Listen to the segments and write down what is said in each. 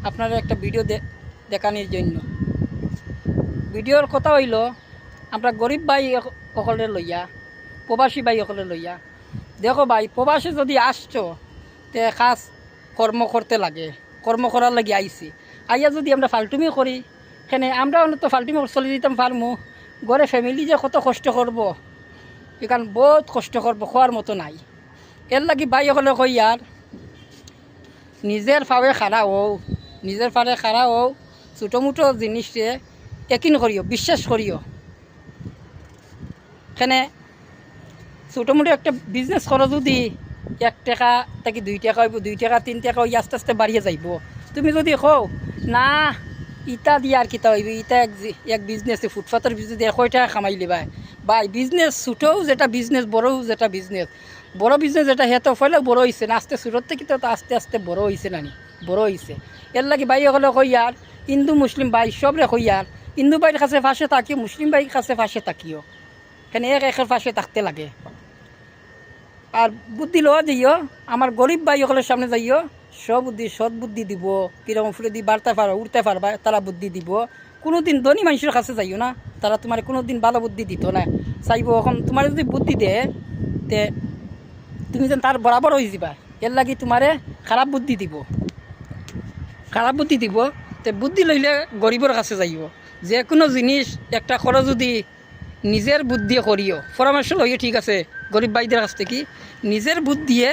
আপনারা একটা ভিডিও দেখানোর জন্য। ভিডিওর কথা হইল আমরা গরিব ভাই সকলে লইয়া, প্রবাসী ভাই সকলে লইয়া। দেখো ভাই, প্রবাসী যদি আসছো তে খাস কর্ম করতে লাগে, কর্ম করার লাগে আইসি। আইয়া যদি আমরা ফালতুমি করি, এখানে আমরা তো ফালতুমি চলে দিতাম পারমু। ঘরে ফ্যামিলি যে কত কষ্ট করব, এখান বহুত কষ্ট করব, খোয়ার মতো নাই। এর লাগি ভাই সকলে কই আর নিজের ফাওয়ে খাড়া হও, নিজের ফাড়ে খাড়া হও, ছোটো মোটো জিনিসে একিন করিও, বিশ্বাস করিও। এখানে ছোটো মোটো একটা বিজনেস করো, যদি 1 টাকা থেকে 2 টাকা হইব, 2 টাকা 3 টাকা হয়ে আস্তে আস্তে বাড়িয়ে যাইব। তুমি যদি কও না ইটা দিয়ে আর কিতা হইব, ইটা এক বিজনেসে ফুটপাথের বিজনেস দিয়ে 1 টাকা কামাইলি ভাই বিজনেস ছোটও যেটা বিজনেস, বড়ও যেটা বিজনেস। বড় বিজনেস যেটা হেতো ফলে বড় হয়েছে না, আস্তে ছোটোর থেকে তো আস্তে আস্তে বড় হয়েছে নানি, বড় হয়েছে। এর লাগে ভাই হলে কই আর হিন্দু মুসলিম ভাই সবরে কই আর হিন্দু ভাইয়ের কাছে ফাঁসে থাকিও, মুসলিম ভাইয়ের কাছে ফাঁসে থাকিও। এখানে একের পাশে থাকতে লাগে। আর বুদ্ধি লওয়া যাইও, আমার গরিব ভাই সকলের সামনে যাইও, সৎ বুদ্ধি দিব, কীরকম ফুলে দি বাড়তে পারো, উঠতে পারবা, তারা বুদ্ধি দিব। কোনো দিন ধনী মানুষের কাছে যাইও না, তারা তোমার কোনো দিন ভালো বুদ্ধি দিত না। চাইব এখন তোমার যদি বুদ্ধি দেয় তে তুমি যেন তার বরাবর হয়ে যাবা। এর লাগি তোমারে খারাপ বুদ্ধি দিব, খারাপ বুদ্ধি দিব। তে বুদ্ধি লইলে গরিবের কাছে যাইব। যে কোনো জিনিস একটা করো যদি নিজের বুদ্ধি করিও, পরামর্শ লইও, ঠিক আছে গরিব ভাইদের কাছ থেকে নিজের বুদ্ধিয়ে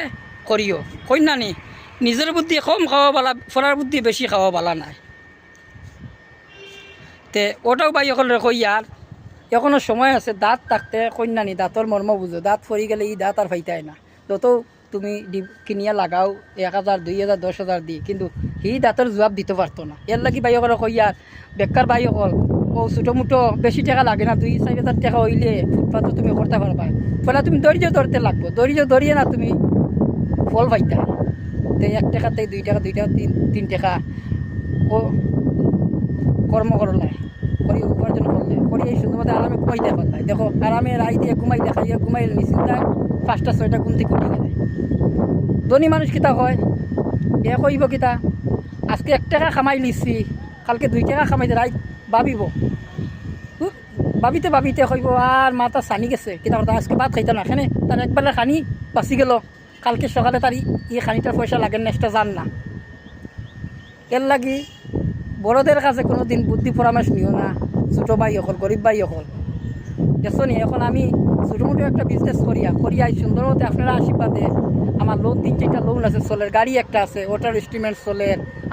করিও। কই না নি নিজের বুদ্ধি কম খাওয়া বালা, ফরার বুদ্ধি বেশি খাওয়া বালা নাই। তে ওটাও ভাই সকলের কই আর এখনও সময় আছে, দাঁত থাকতে কন্যা নি দাঁতর মর্ম বুঝো। দাঁত ফরি গেলে এই দাঁত আর ফাইতায় না, যত তুমি কিনিয়া লাগাও 1000, 2000, 10,000 দিই, কিন্তু এই দাঁতের জবাব দিতে পারতো না। এর লাগি ভাই সকলে কই আর বেকার ভাই সকল ও ছোটো মোটো বেশি টাকা লাগে না, 2-4 হাজার টাকা হইলে ফুটপাথ তুমি করতে পারবা। ফলে তুমি ধৈর্য ধরতে লাগবো, ধৈর্য ধরিয়ে না তুমি ফল পাইতা। তো 1 টাকা থেকে 2 টাকা, 2 টাকা 3 টাকা ও কর্ম করলে করি, উপার্জন করলে করি, এই শুধুমাত্র আরামে ঘুমাইতে পারলাই। দেখো আরামে রাই দিয়ে ঘুমাইতে খাইয়া ঘুমাইলে নিশ্চিন্তায় 5টা 6টা ঘুম থেকে উঠে গেলে। ধনী মানুষ কিতা হয়, এ কইব কিতা আজকে 1 টাকা কামাই লিছি, কালকে 2 টাকা কামাইতে রাই ভাবিব, ভাবিতে ভাবিতে কইব আর মাথা সানি গেছে, কিতা কথা আজকে ভাত খাইতে না, এখানে তার একবেলা খানি বাঁচি গেল, কালকে সকালে তার খানিটার পয়সা লাগে না, একটা জান না। এর লাগি বড়দের কাছে কোনো দিন বুদ্ধি পরামর্শ নিও না, ছোটো ভাই সকল, গরিব ভাই সকল। দেখছো নি এখন আমি ছোটো মোটো একটা বিজনেস করিয়া সুন্দর মতো আপনারা আশীর্বাদে আমার লোন 3-4টা লোন আছে চলের, গাড়ি একটা আছে, ওটার ইনস্ট্রুমেন্ট চলের।